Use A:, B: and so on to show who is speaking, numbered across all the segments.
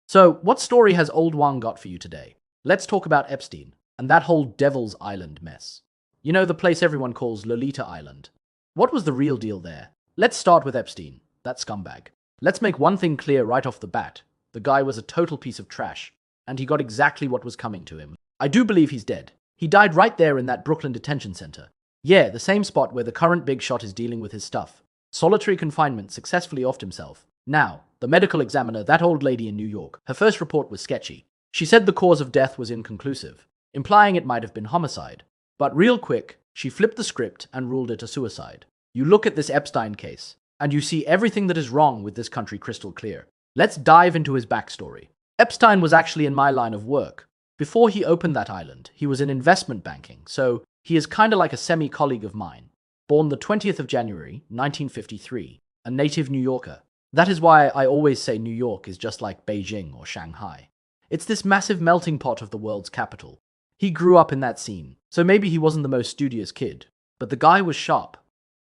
A: So, what story has Old Wang got for you today? Let's talk about Epstein and that whole Devil's Island mess. You know, the place everyone calls Lolita Island. What was the real deal there? Let's start with Epstein, that scumbag. Let's make one thing clear right off the bat. The guy was a total piece of trash, and he got exactly what was coming to him. I do believe he's dead. He died right there in that Brooklyn detention center. Yeah, the same spot where the current big shot is dealing with his stuff. Solitary confinement, successfully offed himself. Now, the medical examiner, that old lady in New York, her first report was sketchy. She said the cause of death was inconclusive, implying it might have been homicide. But real quick, she flipped the script and ruled it a suicide. You look at this Epstein case, and you see everything that is wrong with this country crystal clear. Let's dive into his backstory. Epstein was actually in my line of work. Before he opened that island, he was in investment banking, so he is kinda like a semi-colleague of mine. Born the 20th of January, 1953, a native New Yorker. That is why I always say New York is just like Beijing or Shanghai. It's this massive melting pot of the world's capital. He grew up in that scene, so maybe he wasn't the most studious kid, but the guy was sharp.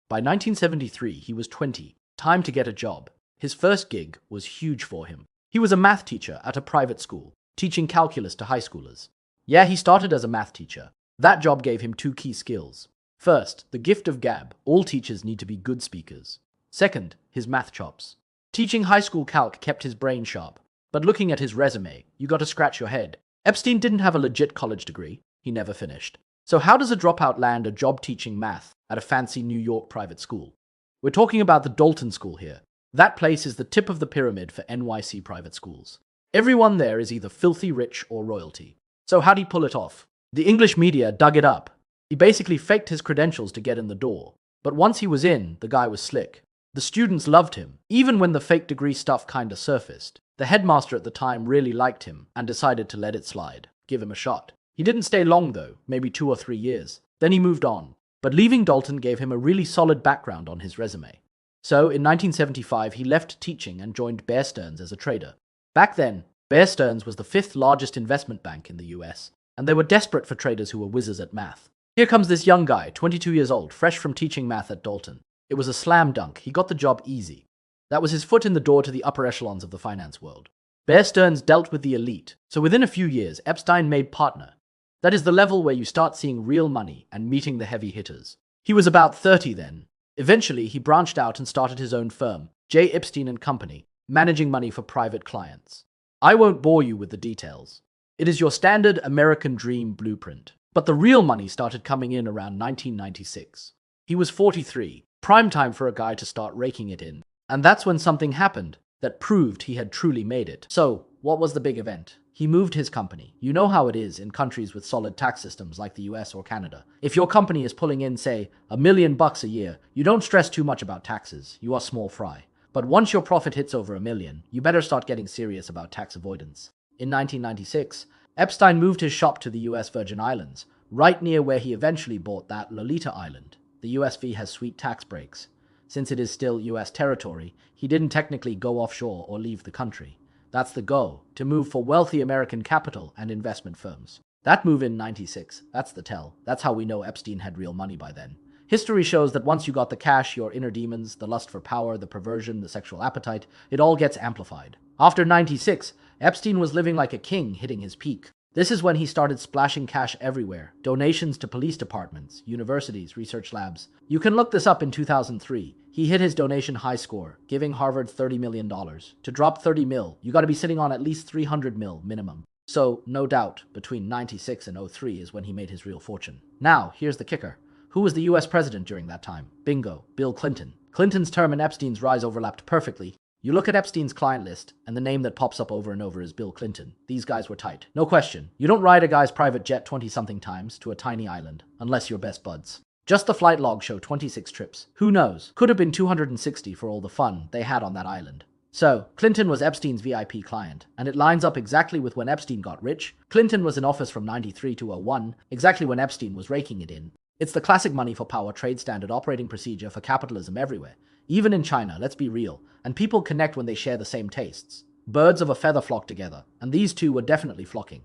A: By 1973, he was 20. Time to get a job. His first gig was huge for him. He was a math teacher at a private school, teaching calculus to high schoolers. Yeah, he started as a math teacher. That job gave him two key skills. First, the gift of gab. All teachers need to be good speakers. Second, his math chops. Teaching high school calc kept his brain sharp. But looking at his resume, you got to scratch your head. Epstein didn't have a legit college degree. He never finished. So how does a dropout land a job teaching math at a fancy New York private school? We're talking about the Dalton School here. That place is the tip of the pyramid for NYC private schools. Everyone there is either filthy rich or royalty. So how'd he pull it off? The English media dug it up. He basically faked his credentials to get in the door. But once he was in, the guy was slick. The students loved him, even when the fake degree stuff kinda surfaced. The headmaster at the time really liked him and decided to let it slide, give him a shot. He didn't stay long though, maybe 2 or 3 years. Then he moved on. But leaving Dalton gave him a really solid background on his resume. So in 1975, he left teaching and joined Bear Stearns as a trader. Back then, Bear Stearns was the 5th largest investment bank in the US, and they were desperate for traders who were whizzes at math. Here comes this young guy, 22 years old, fresh from teaching math at Dalton. It was a slam dunk. He got the job easy. That was his foot in the door to the upper echelons of the finance world. Bear Stearns dealt with the elite, so within a few years, Epstein made partner. That is the level where you start seeing real money and meeting the heavy hitters. He was about 30 then. Eventually, he branched out and started his own firm, J. Epstein and Company, managing money for private clients. I won't bore you with the details. It is your standard American dream blueprint. But the real money started coming in around 1996. He was 43, prime time for a guy to start raking it in. And that's when something happened that proved he had truly made it. So, what was the big event? He moved his company. You know how it is in countries with solid tax systems like the US or Canada. If your company is pulling in, say, $1 million a year, you don't stress too much about taxes. You are small fry. But once your profit hits over $1 million, you better start getting serious about tax avoidance. In 1996, Epstein moved his shop to the US Virgin Islands, right near where he eventually bought that Lolita Island. The USV has sweet tax breaks. Since it is still US territory, he didn't technically go offshore or leave the country. That's the go, to move for wealthy American capital and investment firms. That move in 96, that's the tell. That's how we know Epstein had real money by then. History shows that once you got the cash, your inner demons, the lust for power, the perversion, the sexual appetite, it all gets amplified. After 96, Epstein was living like a king, hitting his peak. This is when he started splashing cash everywhere. Donations to police departments, universities, research labs. You can look this up in 2003. He hit his donation high score, giving Harvard $30 million. To drop 30 mil, you gotta be sitting on at least 300 mil minimum. So, no doubt, between 96 and 03 is when he made his real fortune. Now, here's the kicker. Who was the US president during that time? Bingo, Bill Clinton. Clinton's term and Epstein's rise overlapped perfectly. You look at Epstein's client list, and the name that pops up over and over is Bill Clinton. These guys were tight. No question. You don't ride a guy's private jet 20-something times to a tiny island, unless you're best buds. Just the flight logs show 26 trips. Who knows? Could have been 260 for all the fun they had on that island. So, Clinton was Epstein's VIP client, and it lines up exactly with when Epstein got rich. Clinton was in office from 93 to 01, exactly when Epstein was raking it in. It's the classic money for power trade standard operating procedure for capitalism everywhere. Even in China, let's be real, and people connect when they share the same tastes. Birds of a feather flock together, and these two were definitely flocking.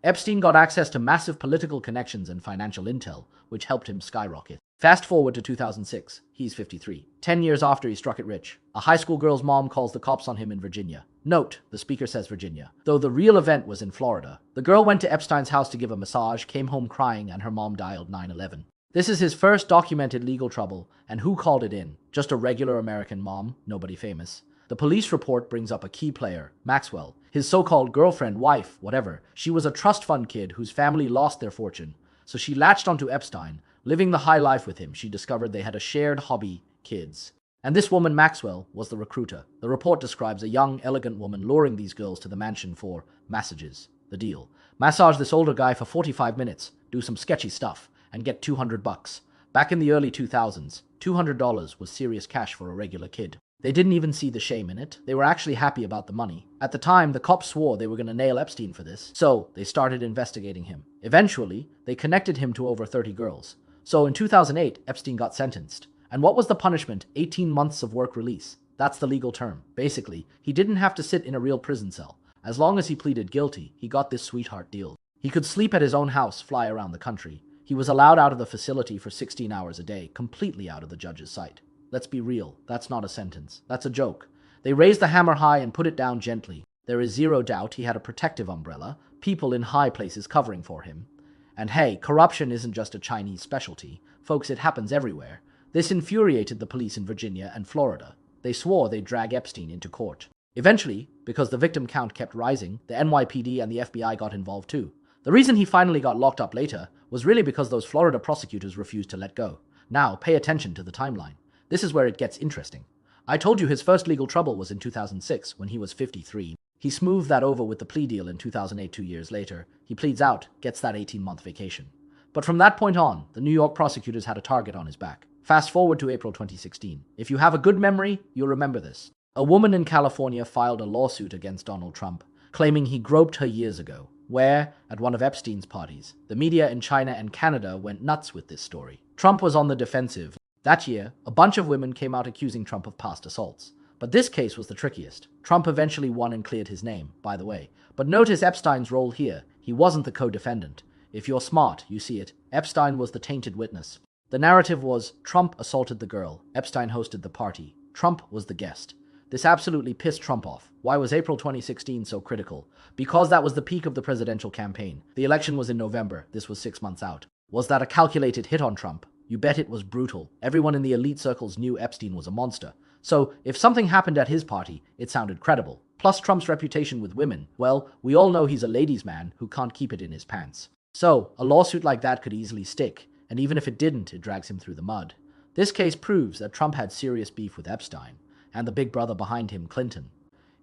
A: Epstein got access to massive political connections and financial intel, which helped him skyrocket. Fast forward to 2006. He's 53. 10 years after he struck it rich, a high school girl's mom calls the cops on him in Virginia. Note, the speaker says Virginia, though the real event was in Florida. The girl went to Epstein's house to give a massage, came home crying, and her mom dialed 911. This is his first documented legal trouble, and who called it in? Just a regular American mom, nobody famous. The police report brings up a key player, Maxwell, his so-called girlfriend, wife, whatever. She was a trust fund kid whose family lost their fortune, so she latched onto Epstein. Living the high life with him, she discovered they had a shared hobby, kids. And this woman, Maxwell, was the recruiter. The report describes a young, elegant woman luring these girls to the mansion for massages. The deal: massage this older guy for 45 minutes, do some sketchy stuff, and get $200. Back in the early 2000s, $200 was serious cash for a regular kid. They didn't even see the shame in it. They were actually happy about the money. At the time, the cops swore they were going to nail Epstein for this, so they started investigating him. Eventually, they connected him to over 30 girls. So in 2008, Epstein got sentenced. And what was the punishment? 18 months of work release. That's the legal term. Basically, he didn't have to sit in a real prison cell. As long as he pleaded guilty, he got this sweetheart deal. He could sleep at his own house, fly around the country. He was allowed out of the facility for 16 hours a day, completely out of the judge's sight. Let's be real, that's not a sentence. That's a joke. They raised the hammer high and put it down gently. There is zero doubt he had a protective umbrella, people in high places covering for him. And hey, corruption isn't just a Chinese specialty. Folks, it happens everywhere. This infuriated the police in Virginia and Florida. They swore they'd drag Epstein into court. Eventually, because the victim count kept rising, the NYPD and the FBI got involved too. The reason he finally got locked up later was really because those Florida prosecutors refused to let go. Now, pay attention to the timeline. This is where it gets interesting. I told you his first legal trouble was in 2006, when he was 53. He smoothed that over with the plea deal in 2008, 2 years later. He pleads out, gets that 18-month vacation. But from that point on, the New York prosecutors had a target on his back. Fast forward to April 2016. If you have a good memory, you'll remember this. A woman in California filed a lawsuit against Donald Trump, claiming he groped her years ago. Where, at one of Epstein's parties, the media in China and Canada went nuts with this story. Trump was on the defensive. That year, a bunch of women came out accusing Trump of past assaults. But this case was the trickiest. Trump eventually won and cleared his name, by the way. But notice Epstein's role here. He wasn't the co-defendant. If you're smart, you see it. Epstein was the tainted witness. The narrative was, Trump assaulted the girl. Epstein hosted the party. Trump was the guest. This absolutely pissed Trump off. Why was April 2016 so critical? Because that was the peak of the presidential campaign. The election was in November. This was 6 months out. Was that a calculated hit on Trump? You bet it was brutal. Everyone in the elite circles knew Epstein was a monster. So, if something happened at his party, it sounded credible. Plus Trump's reputation with women, well, we all know he's a ladies' man who can't keep it in his pants. So, a lawsuit like that could easily stick, and even if it didn't, it drags him through the mud. This case proves that Trump had serious beef with Epstein, and the big brother behind him, Clinton.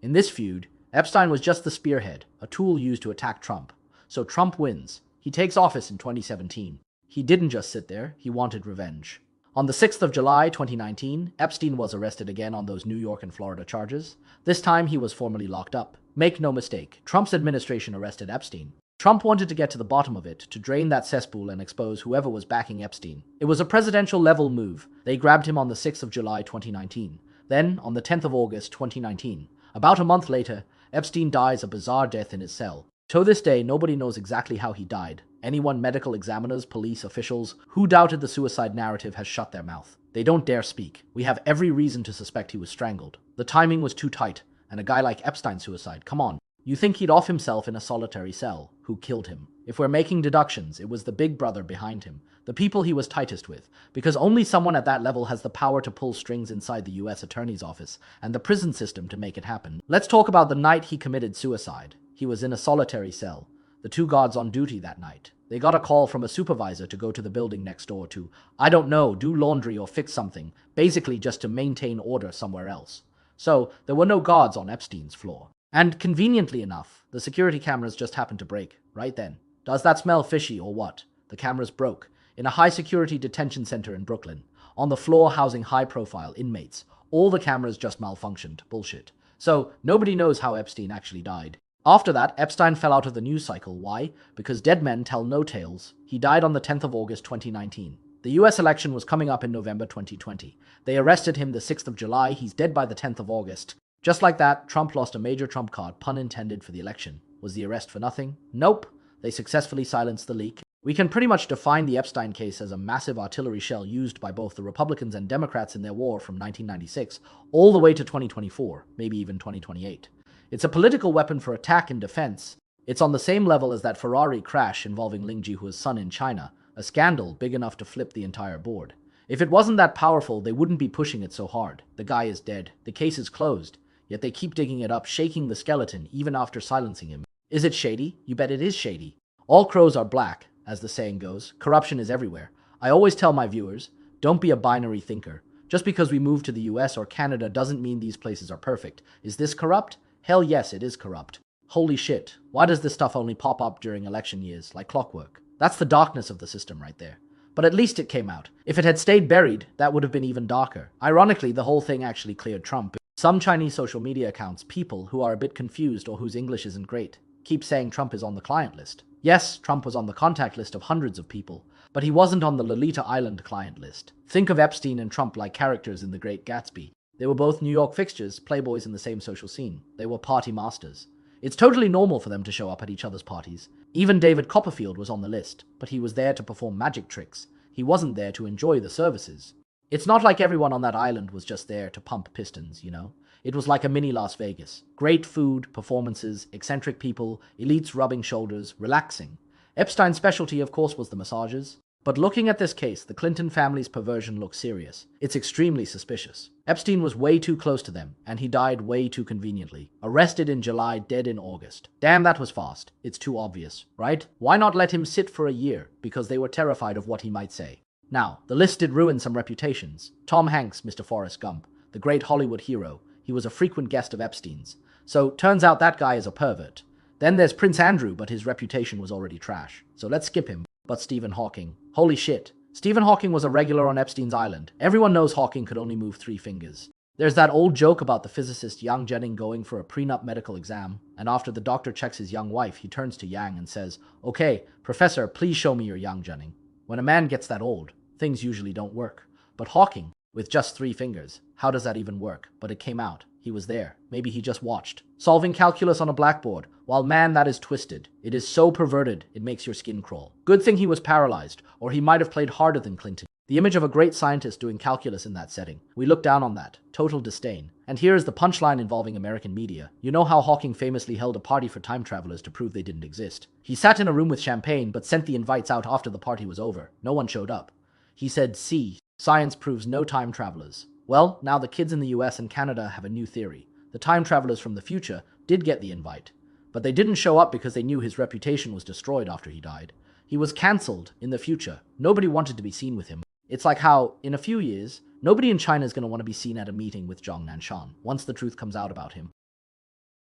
A: In this feud, Epstein was just the spearhead, a tool used to attack Trump. So Trump wins. He takes office in 2017. He didn't just sit there, he wanted revenge. On the 6th of July 2019, Epstein was arrested again on those New York and Florida charges. This time he was formally locked up. Make no mistake, Trump's administration arrested Epstein. Trump wanted to get to the bottom of it, to drain that cesspool and expose whoever was backing Epstein. It was a presidential-level move. They grabbed him on the 6th of July 2019. Then, on the 10th of August 2019, about a month later, Epstein dies a bizarre death in his cell. To this day, nobody knows exactly how he died. Anyone, medical examiners, police, officials, who doubted the suicide narrative has shut their mouth. They don't dare speak. We have every reason to suspect he was strangled. The timing was too tight, and a guy like Epstein's suicide, come on. You think he'd off himself in a solitary cell? Who killed him? If we're making deductions, it was the big brother behind him, the people he was tightest with, because only someone at that level has the power to pull strings inside the US Attorney's Office and the prison system to make it happen. Let's talk about the night he committed suicide. He was in a solitary cell. The two guards on duty that night. They got a call from a supervisor to go to the building next door to, I don't know, do laundry or fix something, basically just to maintain order somewhere else. So, there were no guards on Epstein's floor. And conveniently enough, the security cameras just happened to break, right then. Does that smell fishy or what? The cameras broke, in a high-security detention center in Brooklyn, on the floor housing high-profile inmates. All the cameras just malfunctioned. Bullshit. So, nobody knows how Epstein actually died. After that, Epstein fell out of the news cycle. Why? Because dead men tell no tales. He died on the 10th of August 2019. The US election was coming up in November 2020. They arrested him the 6th of July. He's dead by the 10th of August. Just like that, Trump lost a major trump card, pun intended, for the election. Was the arrest for nothing? Nope. They successfully silenced the leak. We can pretty much define the Epstein case as a massive artillery shell used by both the Republicans and Democrats in their war from 1996 all the way to 2024, maybe even 2028. It's a political weapon for attack and defense. It's on the same level as that Ferrari crash involving Ling Jihua's son in China, a scandal big enough to flip the entire board. If it wasn't that powerful, they wouldn't be pushing it so hard. The guy is dead. The case is closed. Yet they keep digging it up, shaking the skeleton, even after silencing him. Is it shady? You bet it is shady. All crows are black, as the saying goes. Corruption is everywhere. I always tell my viewers, don't be a binary thinker. Just because we move to the US or Canada doesn't mean these places are perfect. Is this corrupt? Hell yes, it is corrupt. Holy shit, why does this stuff only pop up during election years, like clockwork? That's the darkness of the system right there. But at least it came out. If it had stayed buried, that would have been even darker. Ironically, the whole thing actually cleared Trump. Some Chinese social media accounts, people who are a bit confused or whose English isn't great, keep saying Trump is on the client list. Yes, Trump was on the contact list of hundreds of people, but he wasn't on the Lolita Island client list. Think of Epstein and Trump like characters in The Great Gatsby. They were both New York fixtures, playboys in the same social scene. They were party masters. It's totally normal for them to show up at each other's parties. Even David Copperfield was on the list, but he was there to perform magic tricks. He wasn't there to enjoy the services. It's not like everyone on that island was just there to pump pistons, you know? It was like a mini Las Vegas. Great food, performances, eccentric people, elites rubbing shoulders, relaxing. Epstein's specialty, of course, was the massages. But looking at this case, the Clinton family's perversion looks serious. It's extremely suspicious. Epstein was way too close to them, and he died way too conveniently. Arrested in July, dead in August. Damn, that was fast. It's too obvious, right? Why not let him sit for a year? Because they were terrified of what he might say. Now, the list did ruin some reputations. Tom Hanks, Mr. Forrest Gump, the great Hollywood hero. He was a frequent guest of Epstein's. So, turns out that guy is a pervert. Then there's Prince Andrew, but his reputation was already trash. So let's skip him. But Stephen Hawking. Holy shit. Stephen Hawking was a regular on Epstein's island. Everyone knows Hawking could only move 3 fingers. There's that old joke about the physicist Yang Jennings going for a prenup medical exam, and after the doctor checks his young wife, he turns to Yang and says, "Okay, professor, please show me your Yang Jennings." When a man gets that old, things usually don't work. But Hawking, with just 3 fingers, how does that even work? But it came out. He was there. Maybe he just watched. Solving calculus on a blackboard. While man, that is twisted. It is so perverted, it makes your skin crawl. Good thing he was paralyzed, or he might have played harder than Clinton. The image of a great scientist doing calculus in that setting. We look down on that. Total disdain. And here is the punchline involving American media. You know how Hawking famously held a party for time travelers to prove they didn't exist. He sat in a room with champagne, but sent the invites out after the party was over. No one showed up. He said, "See, science proves no time travelers." Well, now the kids in the US and Canada have a new theory. The time travelers from the future did get the invite, but they didn't show up because they knew his reputation was destroyed after he died. He was cancelled in the future. Nobody wanted to be seen with him. It's like how, in a few years, nobody in China is going to want to be seen at a meeting with Zhang Nanshan once the truth comes out about him.